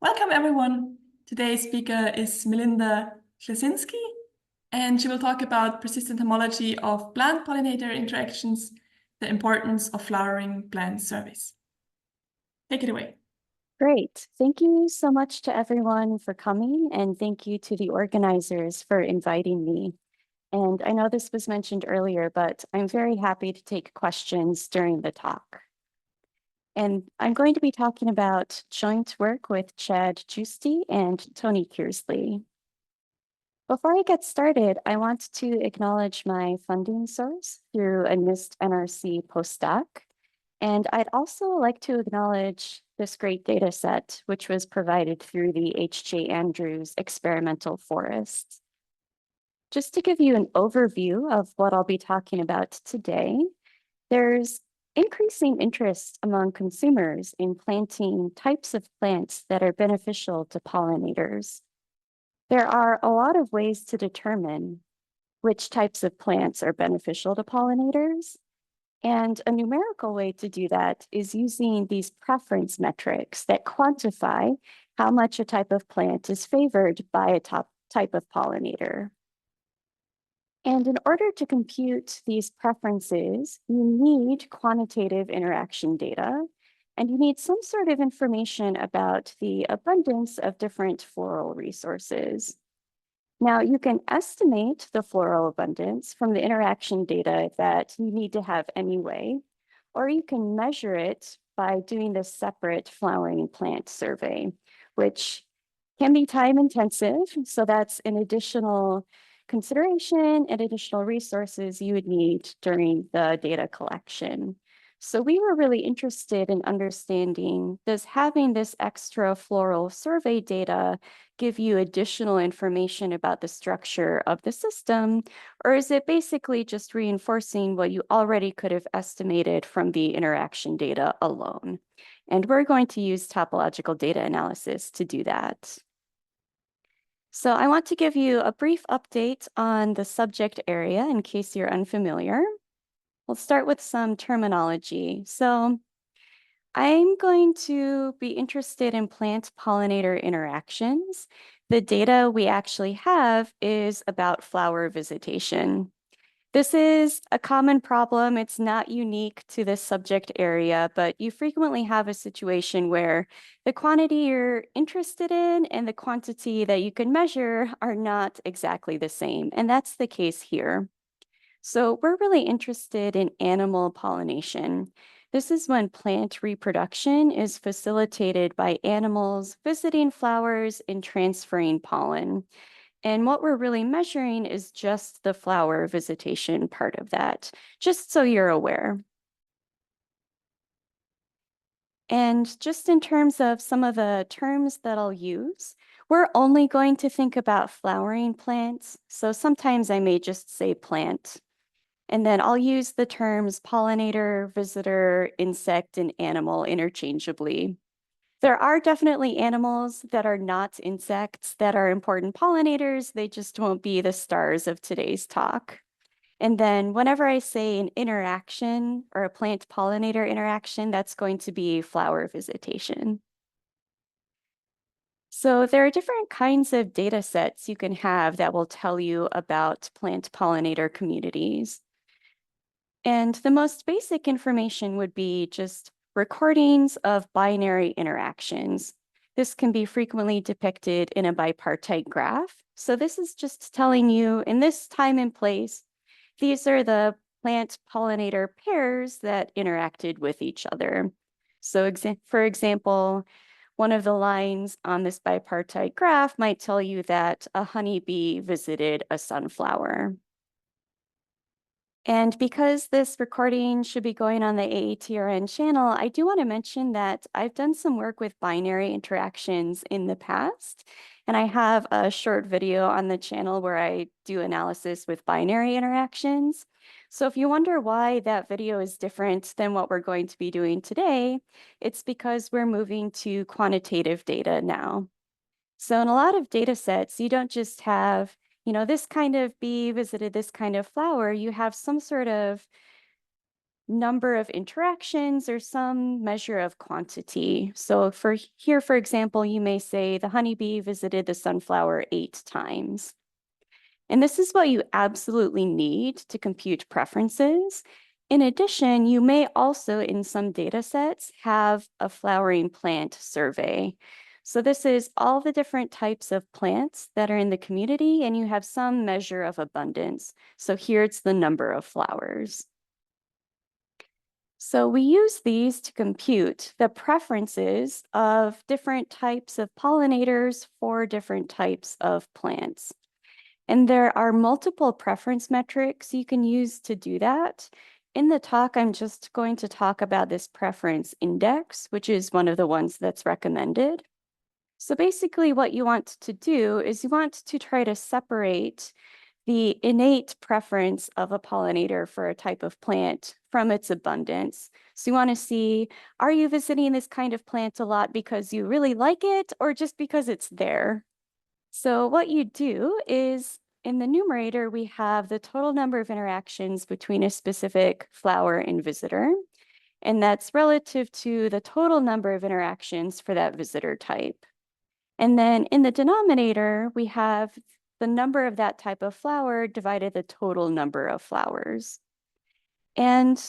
Welcome, everyone. Today's speaker is Melinda Kleczynski, and she will talk about persistent homology of plant-pollinator interactions, the importance of flowering plant surveys. Take it away. Great. Thank you so much to everyone for coming, and thank you to the organizers for inviting me. And I know this was mentioned earlier, but I'm very happy to take questions during the talk. And I'm going to be talking about joint work with Chad Giusti and Tony Kearsley. Before I get started, I want to acknowledge my funding source through a NIST NRC postdoc. And I'd also like to acknowledge this great data set, which was provided through the H.J. Andrews Experimental Forests. Just to give you an overview of what I'll be talking about today, there's increasing interest among consumers in planting types of plants that are beneficial to pollinators. There are a lot of ways to determine which types of plants are beneficial to pollinators. And a numerical way to do that is using these preference metrics that quantify how much a type of plant is favored by a type of pollinator. And in order to compute these preferences, you need quantitative interaction data, and you need some sort of information about the abundance of different floral resources. Now, you can estimate the floral abundance from the interaction data that you need to have anyway, or you can measure it by doing this separate flowering plant survey, which can be time intensive. So that's an additional consideration and additional resources you would need during the data collection. So we were really interested in understanding, does having this extra floral survey data give you additional information about the structure of the system, or is it basically just reinforcing what you already could have estimated from the interaction data alone? And we're going to use topological data analysis to do that. So I want to give you a brief update on the subject area in case you're unfamiliar. We'll start with some terminology. So I'm going to be interested in plant-pollinator interactions. The data we actually have is about flower visitation. This is a common problem. It's not unique to this subject area, but you frequently have a situation where the quantity you're interested in and the quantity that you can measure are not exactly the same, and that's the case here. So we're really interested in animal pollination. This is when plant reproduction is facilitated by animals visiting flowers and transferring pollen. And what we're really measuring is just the flower visitation part of that, just so you're aware. And just in terms of some of the terms that I'll use, we're only going to think about flowering plants. So sometimes I may just say plant. And then I'll use the terms pollinator, visitor, insect, and animal interchangeably. There are definitely animals that are not insects that are important pollinators. They just won't be the stars of today's talk. And then whenever I say an interaction or a plant pollinator interaction, that's going to be flower visitation. So there are different kinds of data sets you can have that will tell you about plant pollinator communities. And the most basic information would be just recordings of binary interactions. This can be frequently depicted in a bipartite graph. So this is just telling you in this time and place, these are the plant pollinator pairs that interacted with each other. So for example, one of the lines on this bipartite graph might tell you that a honeybee visited a sunflower. And because this recording should be going on the AATRN channel, I do want to mention that I've done some work with binary interactions in the past, and I have a short video on the channel where I do analysis with binary interactions. So if you wonder why that video is different than what we're going to be doing today, it's because we're moving to quantitative data now. So in a lot of data sets, you don't just have this kind of bee visited this kind of flower, you have some sort of number of interactions or some measure of quantity. So for example, you may say the honeybee visited the sunflower 8 times. And this is what you absolutely need to compute preferences. In addition, you may also, in some data sets, have a flowering plant survey. So this is all the different types of plants that are in the community, and you have some measure of abundance. So here it's the number of flowers. So we use these to compute the preferences of different types of pollinators for different types of plants. And there are multiple preference metrics you can use to do that. In the talk, I'm just going to talk about this preference index, which is one of the ones that's recommended. So basically what you want to do is you want to try to separate the innate preference of a pollinator for a type of plant from its abundance. So you want to see, are you visiting this kind of plant a lot because you really like it or just because it's there? So what you do is in the numerator, we have the total number of interactions between a specific flower and visitor. And that's relative to the total number of interactions for that visitor type. And then in the denominator, we have the number of that type of flower divided the total number of flowers. And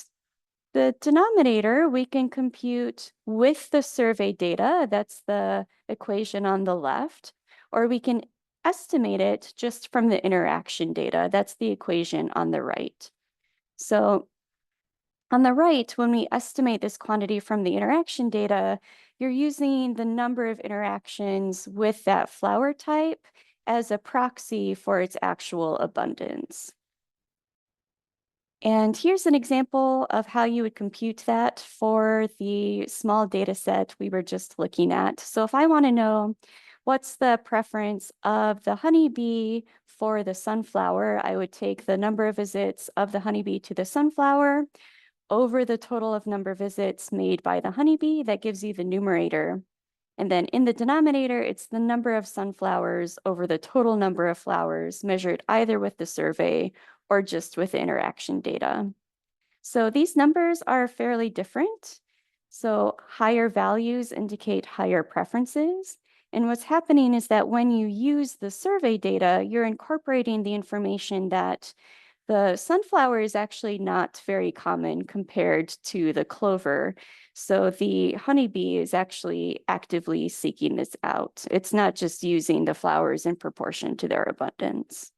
the denominator we can compute with the survey data, that's the equation on the left, or we can estimate it just from the interaction data, that's the equation on the right. So on the right, when we estimate this quantity from the interaction data, you're using the number of interactions with that flower type as a proxy for its actual abundance. And here's an example of how you would compute that for the small data set we were just looking at. So if I want to know what's the preference of the honeybee for the sunflower, I would take the number of visits of the honeybee to the sunflower over the total of number of visits made by the honeybee. That gives you the numerator. And then in the denominator, it's the number of sunflowers over the total number of flowers measured either with the survey or just with the interaction data. So these numbers are fairly different. So higher values indicate higher preferences. And what's happening is that when you use the survey data, you're incorporating the information that the sunflower is actually not very common compared to the clover. So the honeybee is actually actively seeking this out. It's not just using the flowers in proportion to their abundance.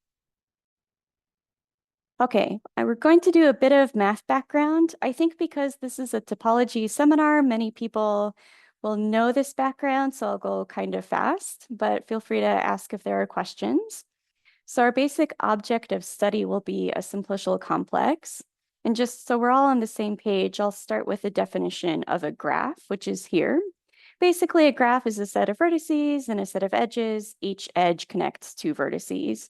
Okay, we're going to do a bit of math background. I think because this is a topology seminar, many people will know this background, so I'll go kind of fast, but feel free to ask if there are questions. So our basic object of study will be a simplicial complex. And just so we're all on the same page, I'll start with the definition of a graph, which is here. Basically, a graph is a set of vertices and a set of edges. Each edge connects two vertices.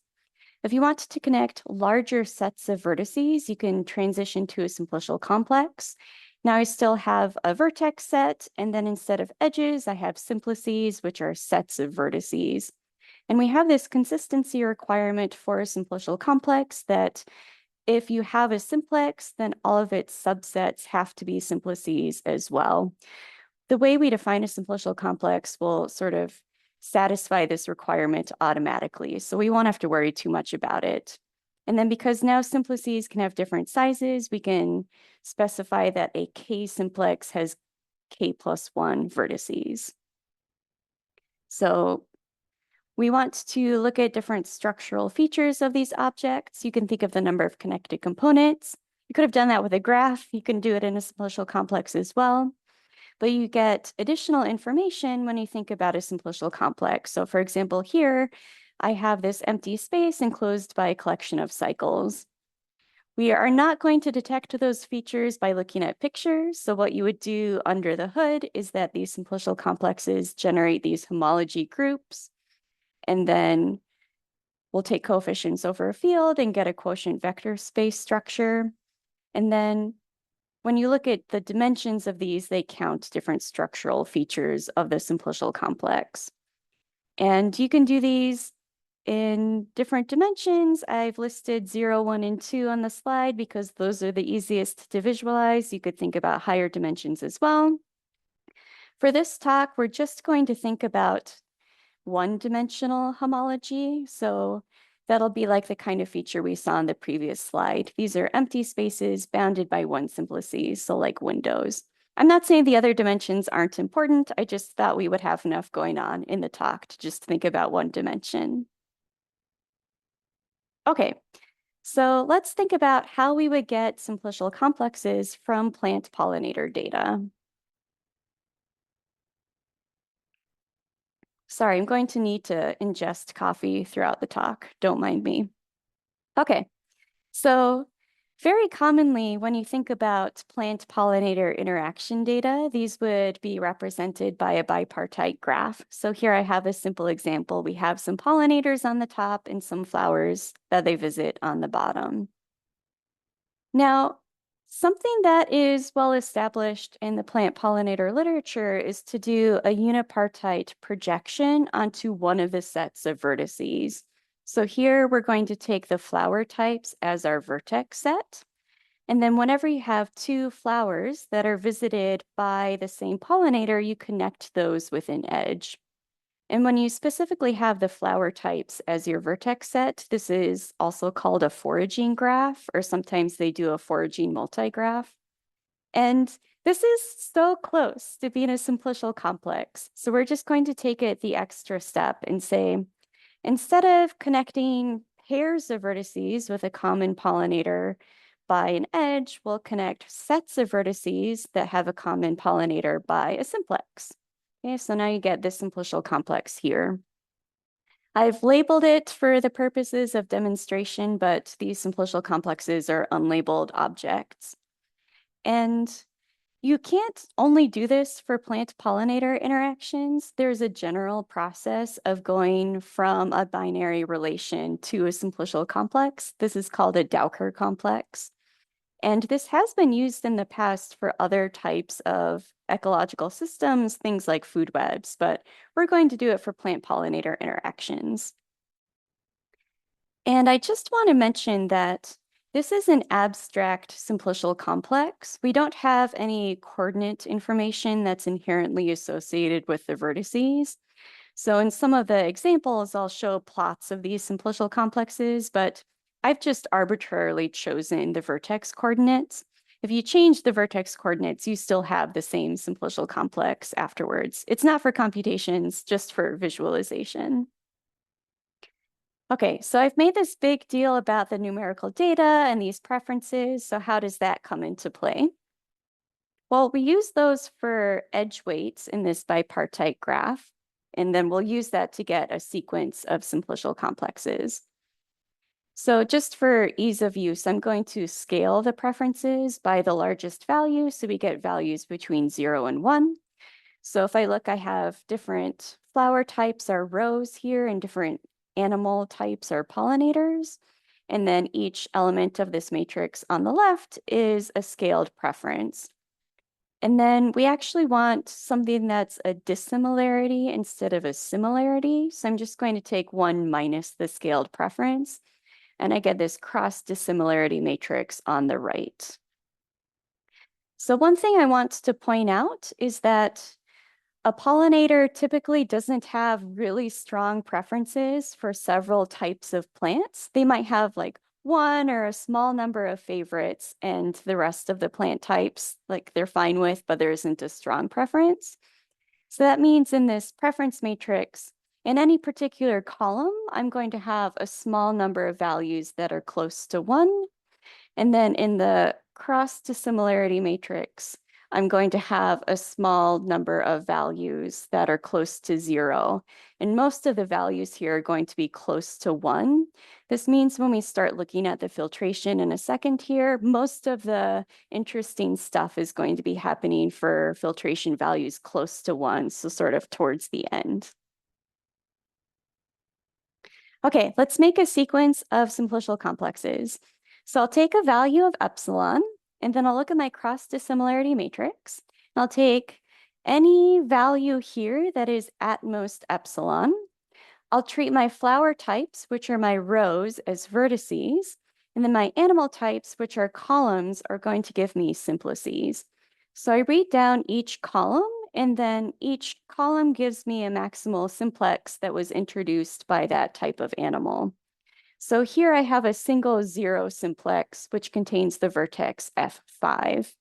If you want to connect larger sets of vertices, you can transition to a simplicial complex. Now I still have a vertex set, and then instead of edges, I have simplices, which are sets of vertices. And we have this consistency requirement for a simplicial complex that if you have a simplex, then all of its subsets have to be simplices as well. The way we define a simplicial complex will sort of satisfy this requirement automatically, so we won't have to worry too much about it. And then because now simplices can have different sizes, we can specify that a K-simplex has K+1 vertices. So we want to look at different structural features of these objects. You can think of the number of connected components. You could have done that with a graph. You can do it in a simplicial complex as well. But you get additional information when you think about a simplicial complex. So for example, here, I have this empty space enclosed by a collection of cycles. We are not going to detect those features by looking at pictures. So what you would do under the hood is that these simplicial complexes generate these homology groups. And then we'll take coefficients over a field and get a quotient vector space structure. And then when you look at the dimensions of these, they count different structural features of the simplicial complex. And you can do these in different dimensions. I've listed 0, 1, and 2 on the slide because those are the easiest to visualize. You could think about higher dimensions as well. For this talk, we're just going to think about one-dimensional homology. So that'll be like the kind of feature we saw in the previous slide. These are empty spaces bounded by one simplices, so like windows. I'm not saying the other dimensions aren't important. I just thought we would have enough going on in the talk to just think about one dimension. Okay, so let's think about how we would get simplicial complexes from plant pollinator data. Sorry, I'm going to need to ingest coffee throughout the talk. Don't mind me. Okay, so very commonly when you think about plant pollinator interaction data, these would be represented by a bipartite graph. So here I have a simple example. We have some pollinators on the top and some flowers that they visit on the bottom. Now, something that is well established in the plant pollinator literature is to do a unipartite projection onto one of the sets of vertices. So here we're going to take the flower types as our vertex set. And then whenever you have two flowers that are visited by the same pollinator, you connect those with an edge. And when you specifically have the flower types as your vertex set, this is also called a foraging graph, or sometimes they do a foraging multigraph. And this is so close to being a simplicial complex. So we're just going to take it the extra step and say, instead of connecting pairs of vertices with a common pollinator by an edge, we'll connect sets of vertices that have a common pollinator by a simplex. Okay, so now you get this simplicial complex here. I've labeled it for the purposes of demonstration, but these simplicial complexes are unlabeled objects. And you can't only do this for plant-pollinator interactions. There's a general process of going from a binary relation to a simplicial complex. This is called a Dowker complex. And this has been used in the past for other types of ecological systems, things like food webs, but we're going to do it for plant-pollinator interactions. And I just want to mention that this is an abstract simplicial complex. We don't have any coordinate information that's inherently associated with the vertices. So in some of the examples, I'll show plots of these simplicial complexes, but I've just arbitrarily chosen the vertex coordinates. If you change the vertex coordinates, you still have the same simplicial complex afterwards. It's not for computations, just for visualization. Okay, so I've made this big deal about the numerical data and these preferences. So how does that come into play? Well, we use those for edge weights in this bipartite graph, and then we'll use that to get a sequence of simplicial complexes. So just for ease of use, I'm going to scale the preferences by the largest value, so we get values between 0 and 1. So if I look, I have different flower types are rows here, and different animal types are pollinators. And then each element of this matrix on the left is a scaled preference. And then we actually want something that's a dissimilarity instead of a similarity. So I'm just going to take 1 minus the scaled preference, and I get this cross dissimilarity matrix on the right. So one thing I want to point out is that a pollinator typically doesn't have really strong preferences for several types of plants. They might have like one or a small number of favorites, and the rest of the plant types, like they're fine with, but there isn't a strong preference. So that means in this preference matrix, in any particular column, I'm going to have a small number of values that are close to 1. And then in the cross dissimilarity matrix, I'm going to have a small number of values that are close to 0. And most of the values here are going to be close to 1. This means when we start looking at the filtration in a second here, most of the interesting stuff is going to be happening for filtration values close to 1, so sort of towards the end. Okay, let's make a sequence of simplicial complexes. So I'll take a value of epsilon, and then I'll look at my cross dissimilarity matrix. And I'll take any value here that is at most epsilon. I'll treat my flower types, which are my rows, as vertices, and then my animal types, which are columns, are going to give me simplices. So I read down each column, and then each column gives me a maximal simplex that was introduced by that type of animal. So here I have a single zero simplex, which contains the vertex F5.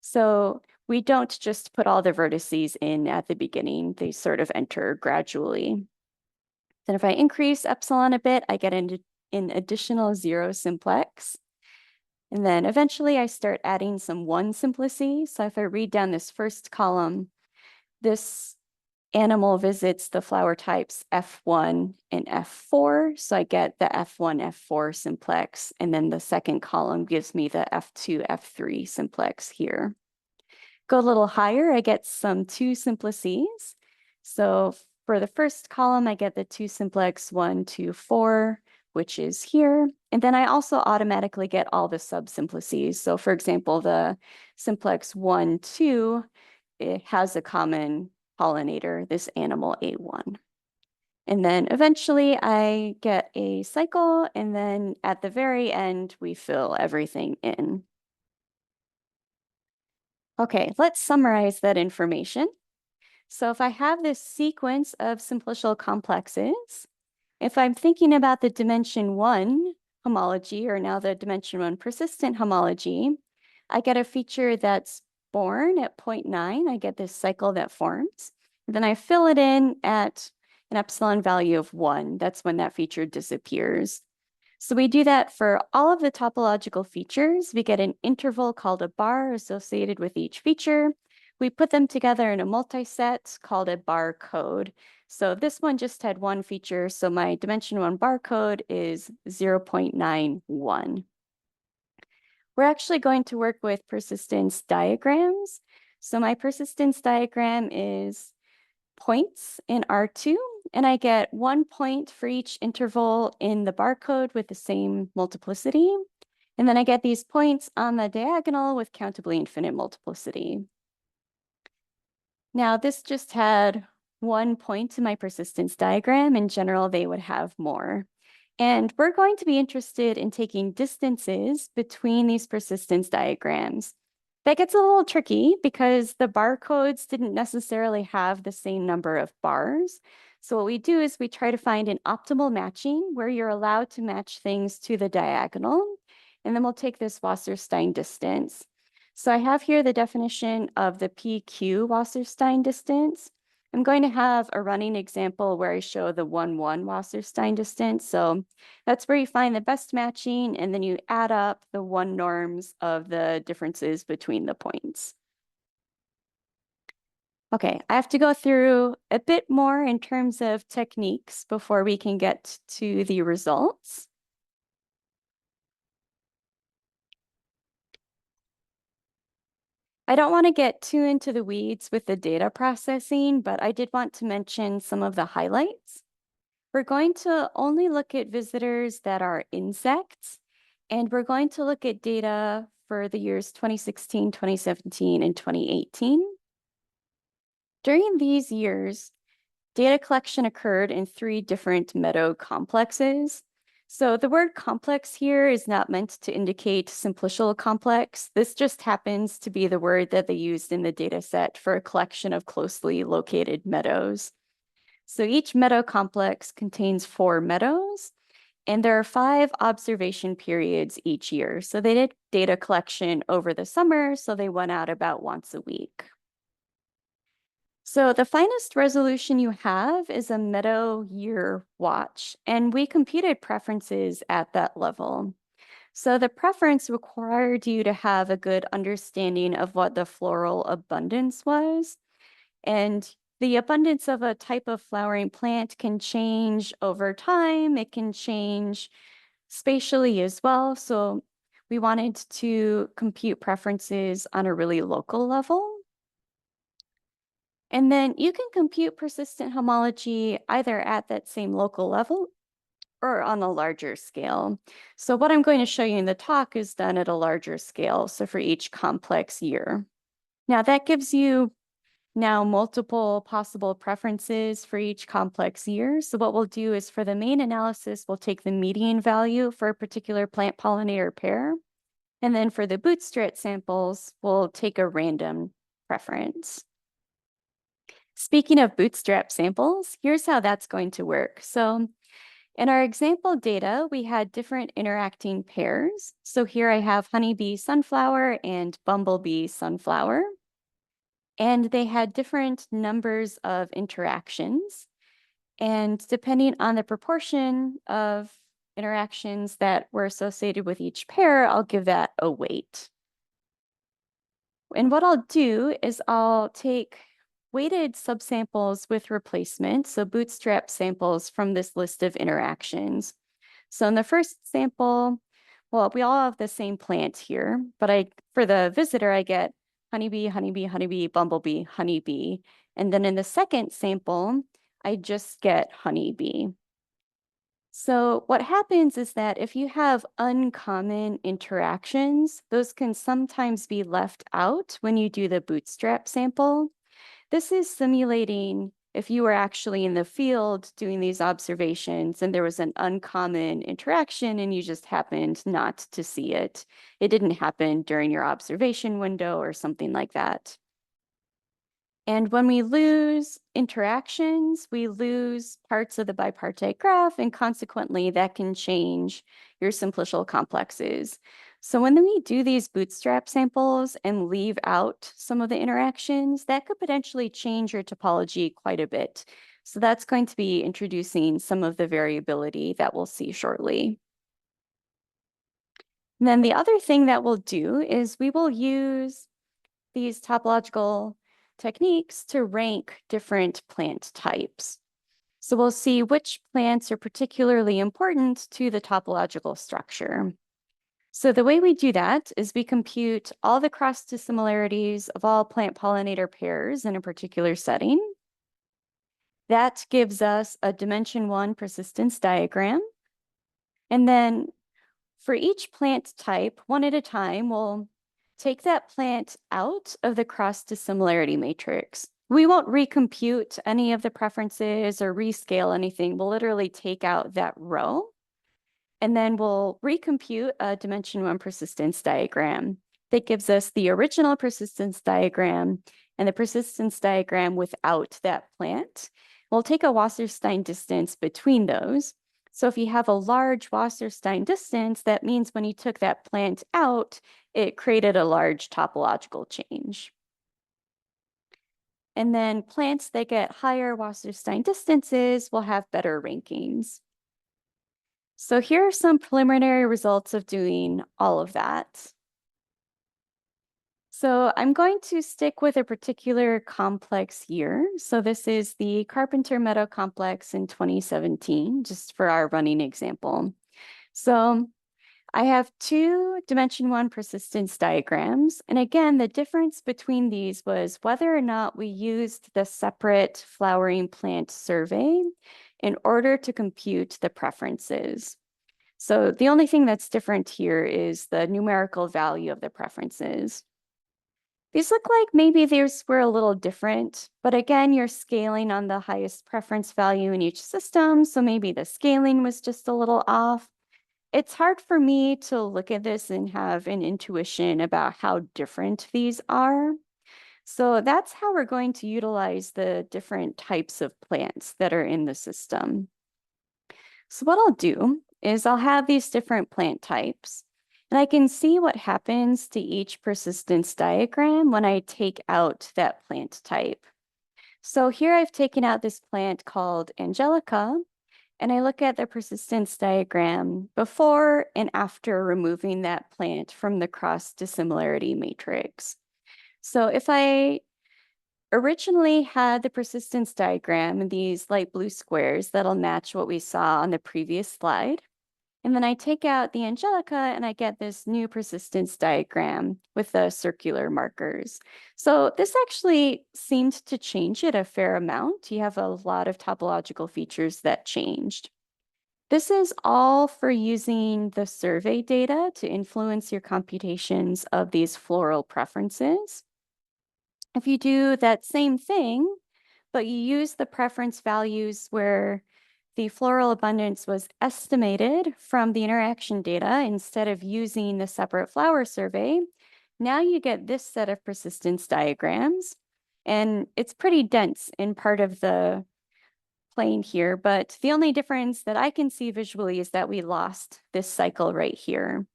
So we don't just put all the vertices in at the beginning, they sort of enter gradually. Then if I increase epsilon a bit, I get an additional zero simplex. And then eventually I start adding some one simplices. So if I read down this first column, this animal visits the flower types F1 and F4. So I get the F1, F4 simplex. And then the second column gives me the F2, F3 simplex here. Go a little higher, I get some two simplices. So for the first column, I get the two simplex 1, 2, 4, which is here. And then I also automatically get all the subsimplices. So for example, the simplex 1, 2, it has a common pollinator, this animal A1. And then eventually I get a cycle, and then at the very end, we fill everything in. Okay, let's summarize that information. So if I have this sequence of simplicial complexes, if I'm thinking about the dimension 1 homology, or now the dimension 1 persistent homology, I get a feature that's born at 0.9. I get this cycle that forms. And then I fill it in at an epsilon value of 1. That's when that feature disappears. So we do that for all of the topological features. We get an interval called a bar associated with each feature. We put them together in a multiset called a barcode. So this one just had one feature, so my dimension 1 barcode is 0.91. We're actually going to work with persistence diagrams. So my persistence diagram is points in R2, and I get 1 point for each interval in the barcode with the same multiplicity. And then I get these points on the diagonal with countably infinite multiplicity. Now, this just had 1 point in my persistence diagram. In general, they would have more. And we're going to be interested in taking distances between these persistence diagrams. That gets a little tricky because the barcodes didn't necessarily have the same number of bars. So what we do is we try to find an optimal matching where you're allowed to match things to the diagonal. And then we'll take this Wasserstein distance. So I have here the definition of the PQ Wasserstein distance. I'm going to have a running example where I show the 1-1 Wasserstein distance. So that's where you find the best matching, and then you add up the 1 norms of the differences between the points. Okay, I have to go through a bit more in terms of techniques before we can get to the results. I don't want to get too into the weeds with the data processing, but I did want to mention some of the highlights. We're going to only look at visitors that are insects, and we're going to look at data for the years 2016, 2017, and 2018. During these years, data collection occurred in 3 different meadow complexes. So the word complex here is not meant to indicate simplicial complex. This just happens to be the word that they used in the data set for a collection of closely located meadows. So each meadow complex contains 4 meadows, and there are 5 observation periods each year. So they did data collection over the summer, so they went out about once a week. So the finest resolution you have is a meadow year watch, and we computed preferences at that level. So the preference required you to have a good understanding of what the floral abundance was. And the abundance of a type of flowering plant can change over time. It can change spatially as well. So we wanted to compute preferences on a really local level. And then you can compute persistent homology either at that same local level or on a larger scale. So what I'm going to show you in the talk is done at a larger scale, so for each complex year. Now that gives you now multiple possible preferences for each complex year. So what we'll do is for the main analysis, we'll take the median value for a particular plant pollinator pair. And then for the bootstrap samples, we'll take a random preference. Speaking of bootstrap samples, here's how that's going to work. So in our example data, we had different interacting pairs. So here I have honeybee sunflower and bumblebee sunflower. And they had different numbers of interactions. And depending on the proportion of interactions that were associated with each pair, I'll give that a weight. And what I'll do is I'll take weighted subsamples with replacement, so bootstrap samples from this list of interactions. So in the first sample, well, we all have the same plant here, but for the visitor, I get honeybee, honeybee, honeybee, bumblebee, honeybee. And then in the second sample, I just get honeybee. So what happens is that if you have uncommon interactions, those can sometimes be left out when you do the bootstrap sample. This is simulating if you were actually in the field doing these observations and there was an uncommon interaction and you just happened not to see it. It didn't happen during your observation window or something like that. And when we lose interactions, we lose parts of the bipartite graph, and consequently, that can change your simplicial complexes. So when we do these bootstrap samples and leave out some of the interactions, that could potentially change your topology quite a bit. So that's going to be introducing some of the variability that we'll see shortly. And then the other thing that we'll do is we will use these topological techniques to rank different plant types. So we'll see which plants are particularly important to the topological structure. So the way we do that is we compute all the cross dissimilarities of all plant pollinator pairs in a particular setting. That gives us a dimension 1 persistence diagram. And then for each plant type, one at a time, we'll take that plant out of the cross dissimilarity matrix. We won't recompute any of the preferences or rescale anything. We'll literally take out that row, and then we'll recompute a dimension 1 persistence diagram that gives us the original persistence diagram and the persistence diagram without that plant. We'll take a Wasserstein distance between those. So if you have a large Wasserstein distance, that means when you took that plant out, it created a large topological change. And then plants that get higher Wasserstein distances will have better rankings. So here are some preliminary results of doing all of that. So I'm going to stick with a particular complex year. So this is the Carpenter Meadow complex in 2017, just for our running example. So I have two dimension 1 persistence diagrams. And again, the difference between these was whether or not we used the separate flowering plant survey in order to compute the preferences. So the only thing that's different here is the numerical value of the preferences. These look like maybe theirs were a little different, but again, you're scaling on the highest preference value in each system, so maybe the scaling was just a little off. It's hard for me to look at this and have an intuition about how different these are. So that's how we're going to utilize the different types of plants that are in the system. So what I'll do is I'll have these different plant types, and I can see what happens to each persistence diagram when I take out that plant type. So here I've taken out this plant called Angelica, and I look at the persistence diagram before and after removing that plant from the cross dissimilarity matrix. So if I originally had the persistence diagram in these light blue squares that'll match what we saw on the previous slide, and then I take out the Angelica and I get this new persistence diagram with the circular markers. So this actually seemed to change it a fair amount. You have a lot of topological features that changed. This is all for using the survey data to influence your computations of these floral preferences. If you do that same thing, but you use the preference values where the floral abundance was estimated from the interaction data instead of using the separate flower survey, now you get this set of persistence diagrams. And it's pretty dense in part of the plane here, but the only difference that I can see visually is that we lost this cycle right here.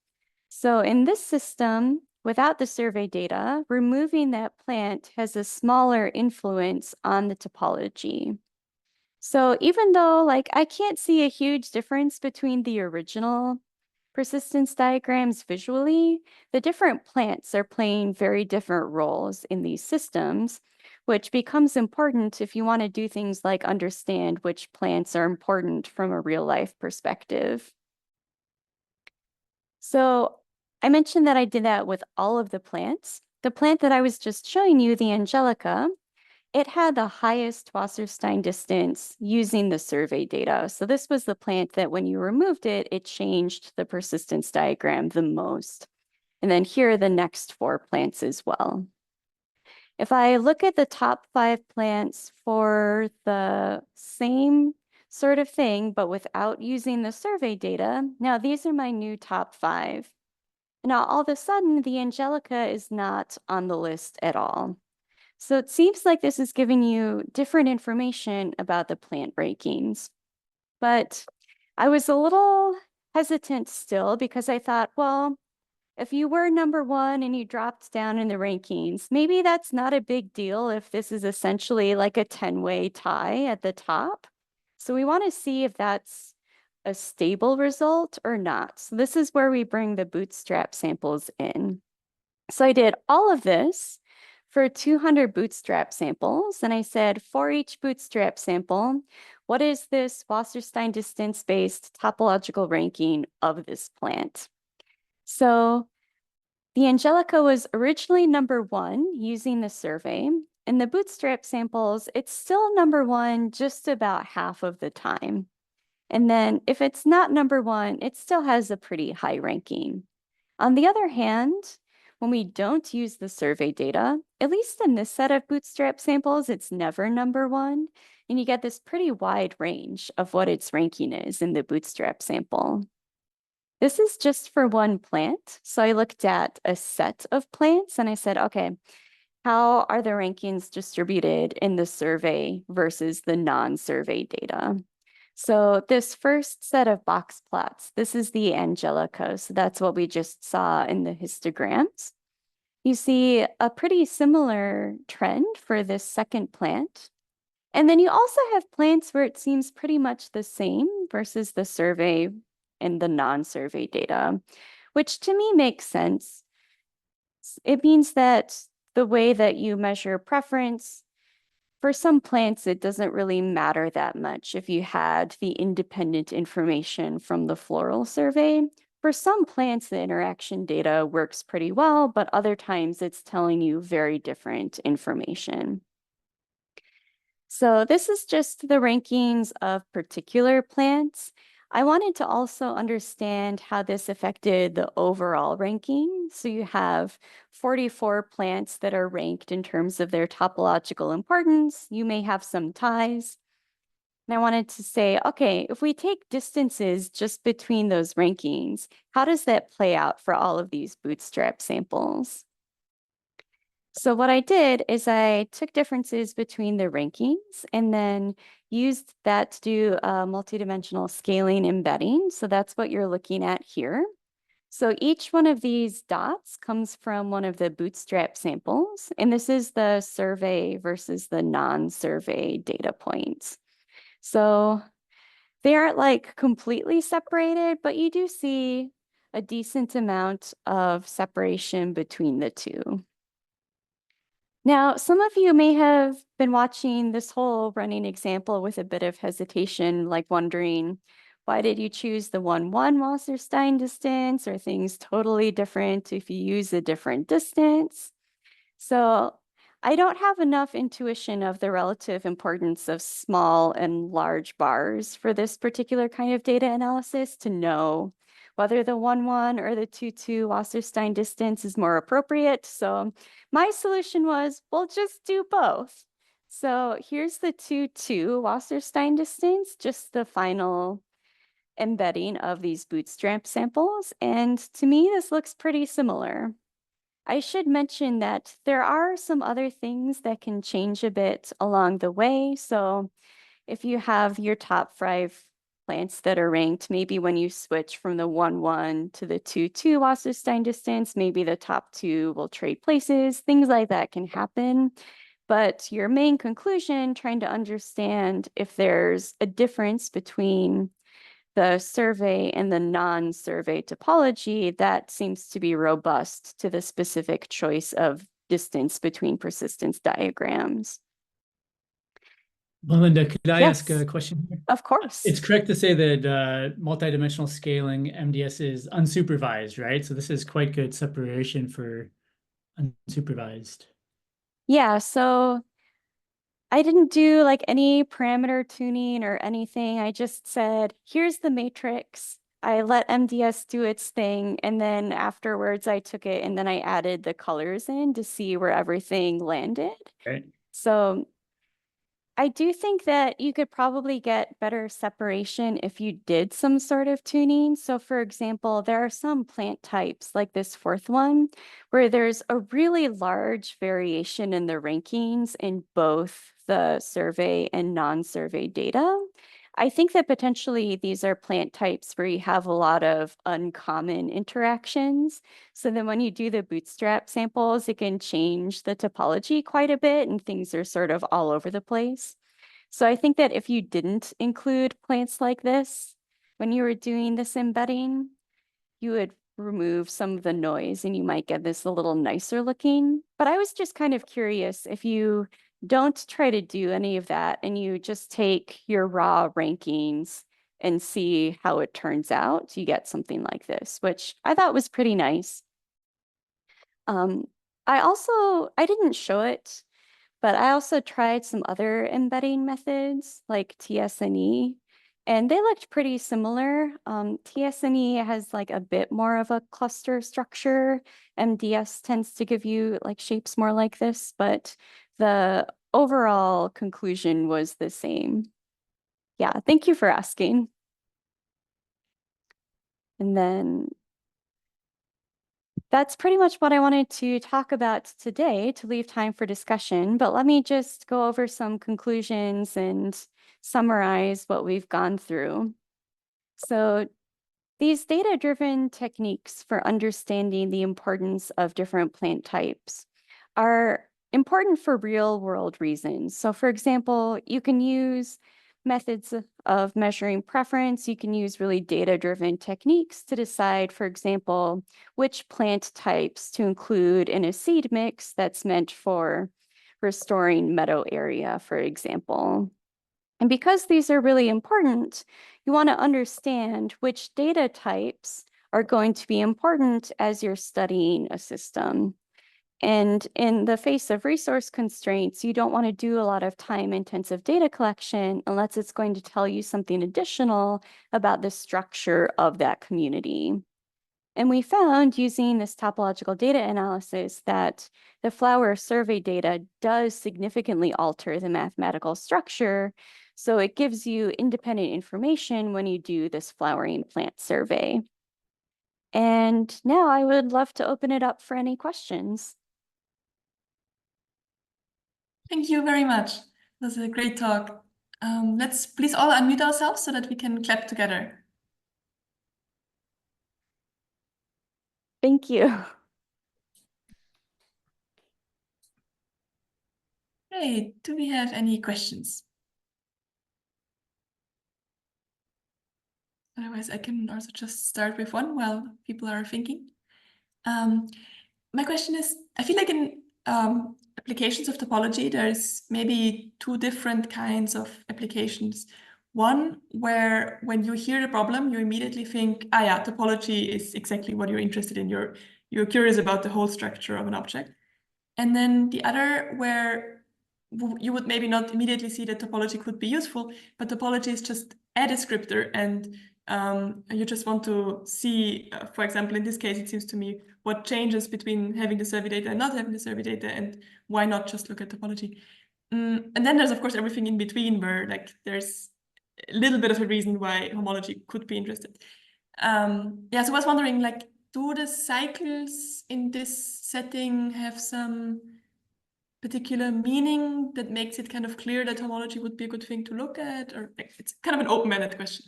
So in this system, without the survey data, removing that plant has a smaller influence on the topology. So even though I can't see a huge difference between the original persistence diagrams visually, the different plants are playing very different roles in these systems, which becomes important if you want to do things like understand which plants are important from a real life perspective. So I mentioned that I did that with all of the plants. The plant that I was just showing you, the Angelica, it had the highest Wasserstein distance using the survey data. So this was the plant that when you removed it, it changed the persistence diagram the most. And then here are the next 4 plants as well. If I look at the top 5 plants for the same sort of thing, but without using the survey data, now these are my new top 5. Now, all of a sudden, the Angelica is not on the list at all. So it seems like this is giving you different information about the plant rankings. But I was a little hesitant still because I thought, well, if you were number 1 and you dropped down in the rankings, maybe that's not a big deal if this is essentially like a 10-way tie at the top. So we want to see if that's a stable result or not. So this is where we bring the bootstrap samples in. So I did all of this for 200 bootstrap samples. And I said, for each bootstrap sample, what is this Wasserstein distance-based topological ranking of this plant? So the Angelica was originally number 1 using the survey. In the bootstrap samples, it's still number 1 just about half of the time. And then if it's not number 1, it still has a pretty high ranking. On the other hand, when we don't use the survey data, at least in this set of bootstrap samples, it's never number 1. And you get this pretty wide range of what its ranking is in the bootstrap sample. This is just for one plant. So I looked at a set of plants and I said, okay, how are the rankings distributed in the survey versus the non-survey data? So this first set of box plots, this is the Angelica. So that's what we just saw in the histograms. You see a pretty similar trend for this second plant. And then you also have plants where it seems pretty much the same versus the survey and the non-survey data, which to me makes sense. It means that the way that you measure preference, for some plants, it doesn't really matter that much if you had the independent information from the floral survey. For some plants, the interaction data works pretty well, but other times it's telling you very different information. So this is just the rankings of particular plants. I wanted to also understand how this affected the overall ranking. So you have 44 plants that are ranked in terms of their topological importance. You may have some ties. And I wanted to say, okay, if we take distances just between those rankings, how does that play out for all of these bootstrap samples? So what I did is I took differences between the rankings and then used that to do a multidimensional scaling embedding. So that's what you're looking at here. So each one of these dots comes from one of the bootstrap samples, and this is the survey versus the non-survey data points. So they aren't like completely separated, but you do see a decent amount of separation between the two. Now, some of you may have been watching this whole running example with a bit of hesitation, like wondering, why did you choose the 1-1 Wasserstein distance? Are things totally different if you use a different distance? So I don't have enough intuition of the relative importance of small and large bars for this particular kind of data analysis to know whether the 1-1 or the 2-2 Wasserstein distance is more appropriate. So my solution was, we'll just do both. So here's the 2-2 Wasserstein distance, just the final embedding of these bootstrap samples. And to me, this looks pretty similar. I should mention that there are some other things that can change a bit along the way. So if you have your top 5 plants that are ranked, maybe when you switch from the 1-1 to the 2-2 Wasserstein distance, maybe the top 2 will trade places, things like that can happen. But your main conclusion, trying to understand if there's a difference between the survey and the non-survey topology, that seems to be robust to the specific choice of distance between persistence diagrams. Melinda, could I Yes. ask a question? Of course. It's correct to say that multidimensional scaling MDS is unsupervised, right? So this is quite good separation for unsupervised. Yeah, so I didn't do like any parameter tuning or anything. I just said, here's the matrix. I let MDS do its thing. And then afterwards I took it and then I added the colors in to see where everything landed. Right. So I do think that you could probably get better separation if you did some sort of tuning. So for example, there are some plant types like this 4th one, where there's a really large variation in the rankings in both the survey and non-survey data. I think that potentially these are plant types where you have a lot of uncommon interactions. So then when you do the bootstrap samples, it can change the topology quite a bit and things are sort of all over the place. So I think that if you didn't include plants like this, when you were doing this embedding, you would remove some of the noise and you might get this a little nicer looking. But I was just kind of curious if you don't try to do any of that and you just take your raw rankings and see how it turns out, you get something like this, which I thought was pretty nice. I didn't show it, but I also tried some other embedding methods like TSNE, and they looked pretty similar. TSNE has like a bit more of a cluster structure. MDS tends to give you like shapes more like this, but the overall conclusion was the same. Yeah, thank you for asking. And then that's pretty much what I wanted to talk about today to leave time for discussion, but let me just go over some conclusions and summarize what we've gone through. So these data-driven techniques for understanding the importance of different plant types are important for real-world reasons. So for example, you can use methods of measuring preference. You can use really data-driven techniques to decide, for example, which plant types to include in a seed mix that's meant for restoring meadow area, for example. And because these are really important, you want to understand which data types are going to be important as you're studying a system. And in the face of resource constraints, you don't want to do a lot of time-intensive data collection unless it's going to tell you something additional about the structure of that community. And we found using this topological data analysis that the flower survey data does significantly alter the mathematical structure. So it gives you independent information when you do this flowering plant survey. And now I would love to open it up for any questions. Thank you very much. It was a great talk. Let's please all unmute ourselves so that we can clap together. Thank you. Great. Do we have any questions? Otherwise, I can also just start with one while people are thinking. My question is, I feel like in applications of topology, there's maybe 2 different kinds of applications. One where when you hear the problem, you immediately think, ah, yeah, topology is exactly what you're interested in. You're curious about the whole structure of an object. And then the other where you would maybe not immediately see that topology could be useful, but topology is just a descriptor and You just want to see, for example, in this case, it seems to me, what changes between having the survey data and not having the survey data, and why not just look at topology. And then there's, of course, everything in between where like there's a little bit of a reason why homology could be interested. Yeah, so I was wondering, like, do the cycles in this setting have some particular meaning that makes it kind of clear that homology would be a good thing to look at? Or like, it's kind of an open-ended question.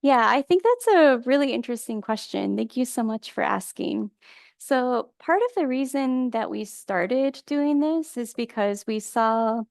Yeah, I think that's a really interesting question. Thank you so much for asking. So part of the reason that we started doing this is because we saw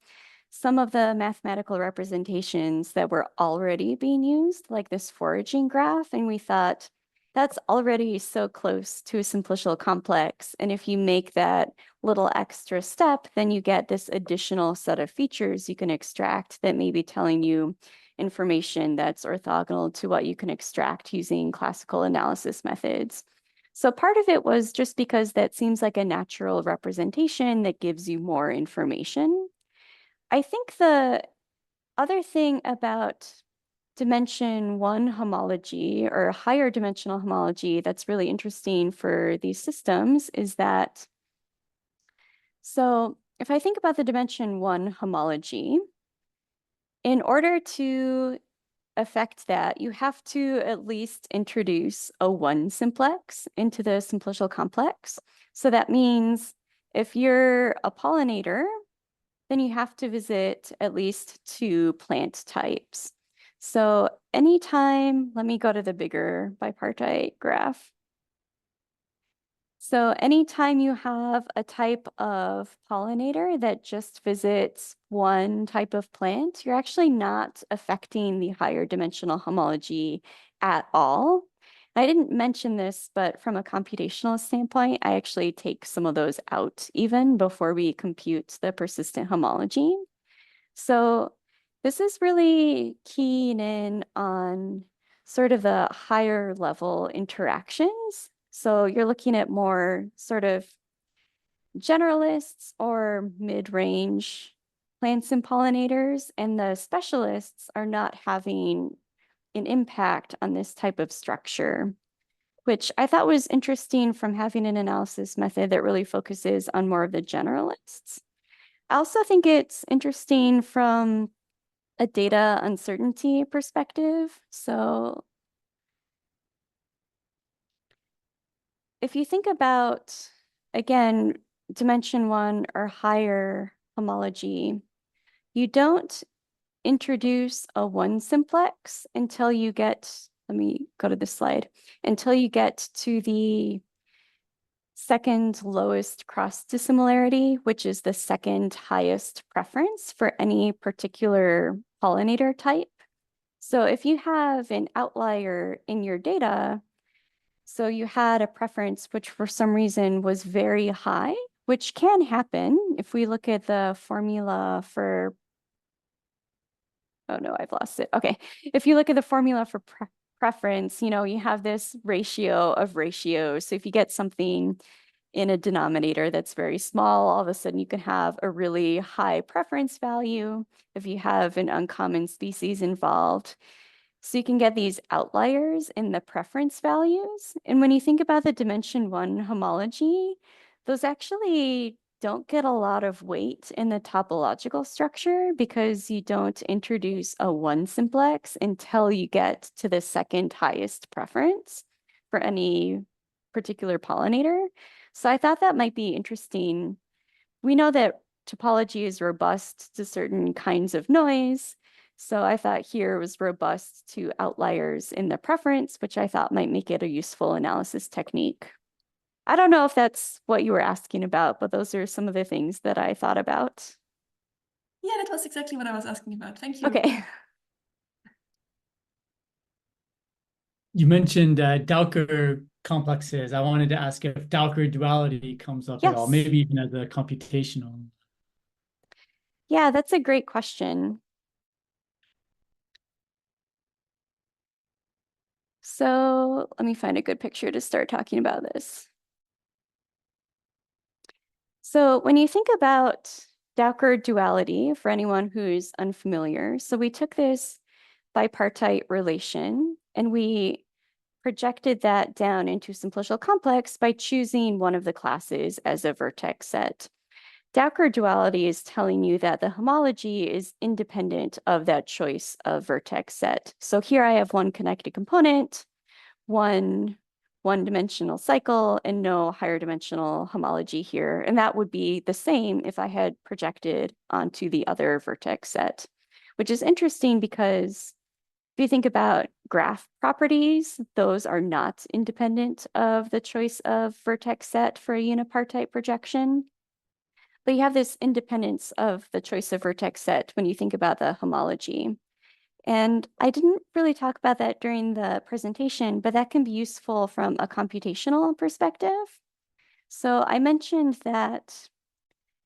some of the mathematical representations that were already being used, like this foraging graph, and we thought that's already so close to a simplicial complex. And if you make that little extra step, then you get this additional set of features you can extract that may be telling you information that's orthogonal to what you can extract using classical analysis methods. So part of it was just because that seems like a natural representation that gives you more information. I think the other thing about dimension 1 homology or higher dimensional homology that's really interesting for these systems is that, so if I think about the dimension 1 homology, in order to affect that, you have to at least introduce a 1 simplex into the simplicial complex. So that means if you're a pollinator, then you have to visit at least 2 plant types. So anytime, let me go to the bigger bipartite graph. So anytime you have a type of pollinator that just visits 1 type of plant, you're actually not affecting the higher dimensional homology at all. I didn't mention this, but from a computational standpoint, I actually take some of those out even before we compute the persistent homology. So this is really keying in on sort of the higher level interactions. So you're looking at more sort of generalists or mid-range plants and pollinators, and the specialists are not having an impact on this type of structure, which I thought was interesting from having an analysis method that really focuses on more of the generalists. I also think it's interesting from a data uncertainty perspective. So if you think about, again, dimension 1 or higher homology, you don't introduce a 1 simplex until you get, let me go to this slide, until you get to the second lowest cross dissimilarity, which is the second highest preference for any particular pollinator type. So if you have an outlier in your data, so you had a preference which for some reason was very high, which can happen if we look at the formula for, oh no, I've lost it. Okay, if you look at the formula for preference, you know, you have this ratio of ratios. So if you get something in a denominator that's very small, all of a sudden you can have a really high preference value if you have an uncommon species involved. So you can get these outliers in the preference values. And when you think about the dimension 1 homology, those actually don't get a lot of weight in the topological structure because you don't introduce a 1 simplex until you get to the second highest preference for any particular pollinator. So I thought that might be interesting. We know that topology is robust to certain kinds of noise. So I thought here was robust to outliers in the preference, which I thought might make it a useful analysis technique. I don't know if that's what you were asking about, but those are some of the things that I thought about. Yeah, that was exactly what I was asking about. Thank you. Okay. You mentioned Dowker complexes. I wanted to ask if Dowker duality comes up at all, Yes. maybe even as a computational. Yeah, that's a great question. So let me find a good picture to start talking about this. So when you think about Dowker duality, for anyone who's unfamiliar, so we took this bipartite relation And we projected that down into simplicial complex by choosing one of the classes as a vertex set. Dowker duality is telling you that the homology is independent of that choice of vertex set. So here I have one connected component, one-dimensional cycle, and no higher dimensional homology here. And that would be the same if I had projected onto the other vertex set, which is interesting because if you think about graph properties, those are not independent of the choice of vertex set for a unipartite projection. But you have this independence of the choice of vertex set when you think about the homology. And I didn't really talk about that during the presentation, but that can be useful from a computational perspective. So I mentioned that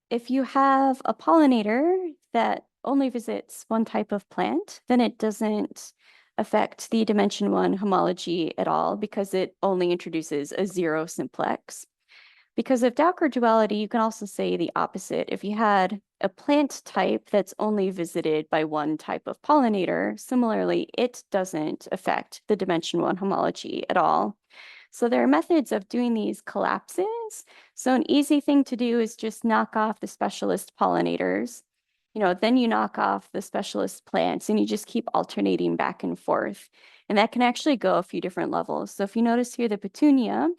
if you have a pollinator that only visits one type of plant, then it doesn't affect the dimension 1 homology at all because it only introduces a 0 simplex. Because of Dowker duality, you can also say the opposite. If you had a plant type that's only visited by one type of pollinator, similarly, it doesn't affect the dimension 1 homology at all. So there are methods of doing these collapses. So an easy thing to do is just knock off the specialist pollinators. Then you knock off the specialist plants and you just keep alternating back and forth. And that can actually go a few different levels. So if you notice here, the petunia,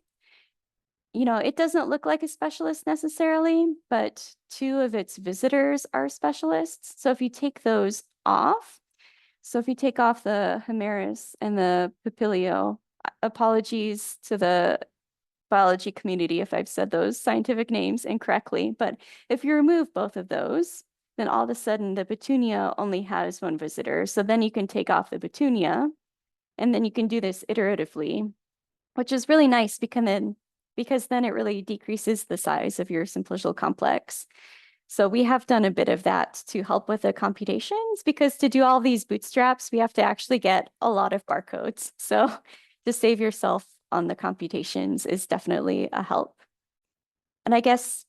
it doesn't look like a specialist necessarily, but 2 of its visitors are specialists. So if you take those off, so if you take off the Homeris and the Papilio, apologies to the biology community if I've said those scientific names incorrectly, but if you remove both of those, then all of a sudden the petunia only has 1 visitor. So then you can take off the petunia, and then you can do this iteratively, which is really nice because then it really decreases the size of your simplicial complex. So we have done a bit of that to help with the computations, because to do all these bootstraps, we have to actually get a lot of barcodes. So to save yourself on the computations is definitely a help. And I guess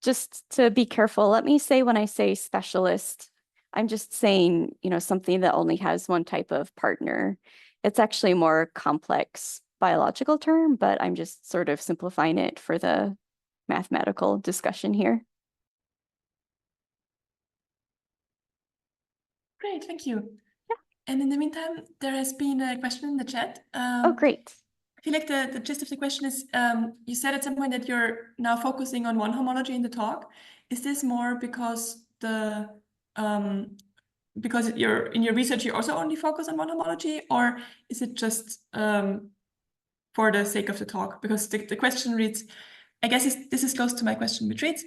just to be careful, let me say when I say specialist, I'm just saying, something that only has one type of partner. It's actually a more complex biological term, but I'm just sort of simplifying it for the mathematical discussion here. Great, thank you. Yeah. And in the meantime, there has been a question in the chat. Oh, great. I feel like the gist of the question is, you said at some point that you're now focusing on one homology in the talk. Is this more because because in your research you also only focus on one homology, or is it just for the sake of the talk? Because the question reads, I guess this is close to my question, which reads,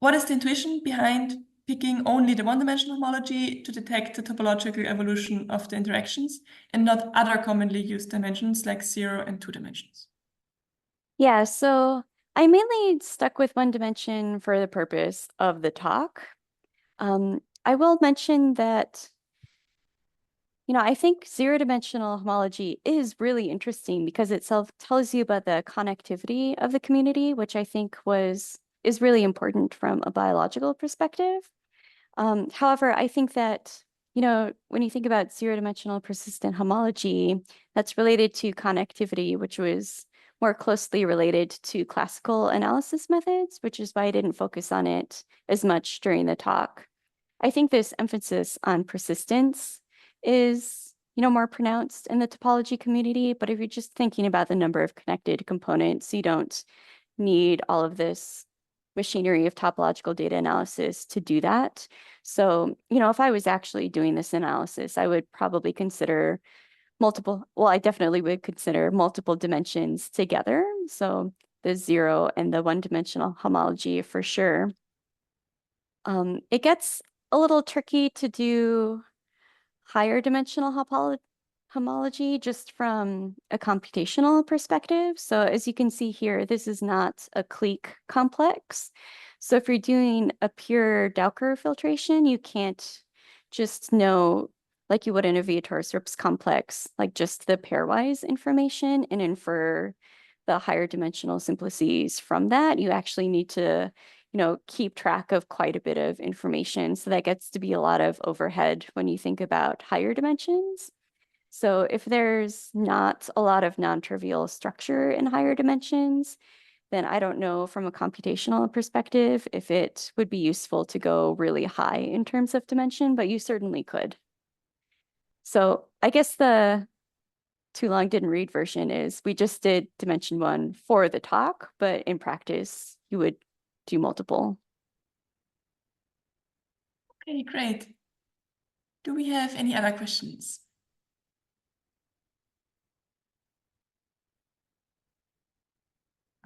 what is the intuition behind picking only the one-dimensional homology to detect the topological evolution of the interactions and not other commonly used dimensions like 0 and 2 dimensions? Yeah, so I mainly stuck with one dimension for the purpose of the talk. I will mention that, I think 0-dimensional homology is really interesting because it tells you about the connectivity of the community, which I think is really important from a biological perspective. However, I think that, when you think about 0-dimensional persistent homology, that's related to connectivity, which was more closely related to classical analysis methods, which is why I didn't focus on it as much during the talk. I think this emphasis on persistence is, more pronounced in the topology community, but if you're just thinking about the number of connected components, you don't need all of this machinery of topological data analysis to do that. So, if I was actually doing this analysis, I would probably consider I definitely would consider multiple dimensions together. So the 0 and the one-dimensional homology for sure. It gets a little tricky to do higher dimensional homology just from a computational perspective. So as you can see here, this is not a clique complex. So if you're doing a pure Dowker filtration, you can't just know, like you would in a Viator-Srips complex, like just the pairwise information and infer the higher dimensional simplices from that. You actually need to keep track of quite a bit of information. So that gets to be a lot of overhead when you think about higher dimensions. So if there's not a lot of non-trivial structure in higher dimensions, then I don't know from a computational perspective if it would be useful to go really high in terms of dimension, but you certainly could. So I guess the too long didn't read version is we just did dimension 1 for the talk, but in practice you would do multiple. Okay, great. Do we have any other questions?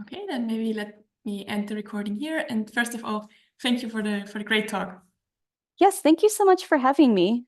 Okay, then maybe let me end the recording here. And first of all, thank you for the great talk. Yes, thank you so much for having me.